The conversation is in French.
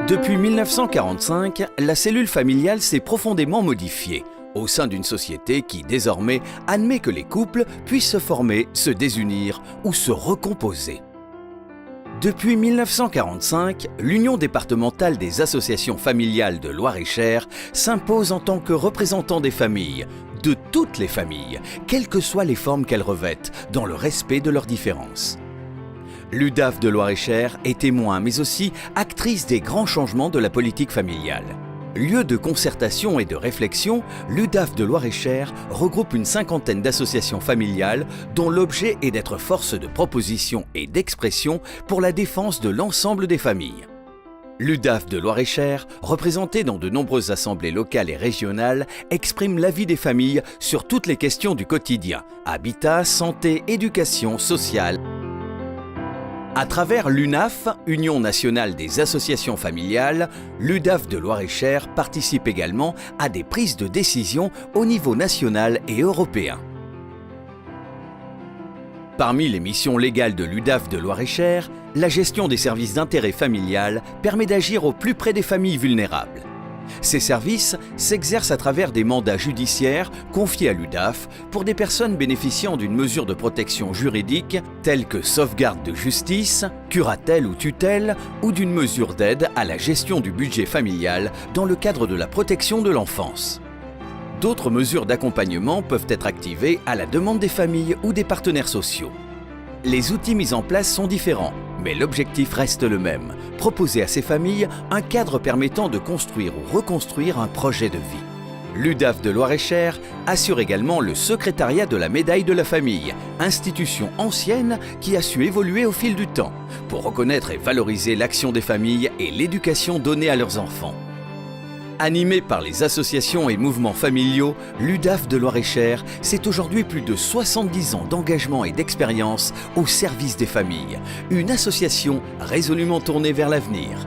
Depuis 1945, la cellule familiale s'est profondément modifiée au sein d'une société qui, désormais, admet que les couples puissent se former, se désunir ou se recomposer. Depuis 1945, l'Union départementale des associations familiales de Loir-et-Cher s'impose en tant que représentant des familles, de toutes les familles, quelles que soient les formes qu'elles revêtent, dans le respect de leurs différences. L'UDAF de Loir-et-Cher est témoin, mais aussi actrice des grands changements de la politique familiale. Lieu de concertation et de réflexion, l'UDAF de Loir-et-Cher regroupe une cinquantaine d'associations familiales dont l'objet est d'être force de proposition et d'expression pour la défense de l'ensemble des familles. L'UDAF de Loir-et-Cher, représentée dans de nombreuses assemblées locales et régionales, exprime l'avis des familles sur toutes les questions du quotidien, habitat, santé, éducation, sociale. À travers l'UNAF, Union nationale des associations familiales, l'UDAF de Loir-et-Cher participe également à des prises de décision au niveau national et européen. Parmi les missions légales de l'UDAF de Loir-et-Cher, la gestion des services d'intérêt familial permet d'agir au plus près des familles vulnérables. Ces services s'exercent à travers des mandats judiciaires confiés à l'UDAF pour des personnes bénéficiant d'une mesure de protection juridique telle que sauvegarde de justice, curatelle ou tutelle ou d'une mesure d'aide à la gestion du budget familial dans le cadre de la protection de l'enfance. D'autres mesures d'accompagnement peuvent être activées à la demande des familles ou des partenaires sociaux. Les outils mis en place sont différents, mais l'objectif reste le même, proposer à ces familles un cadre permettant de construire ou reconstruire un projet de vie. L'UDAF de Loir-et-Cher assure également le secrétariat de la médaille de la famille, institution ancienne qui a su évoluer au fil du temps, pour reconnaître et valoriser l'action des familles et l'éducation donnée à leurs enfants. Animé par les associations et mouvements familiaux, l'UDAF de Loir-et-Cher, c'est aujourd'hui plus de 70 ans d'engagement et d'expérience au service des familles. Une association résolument tournée vers l'avenir.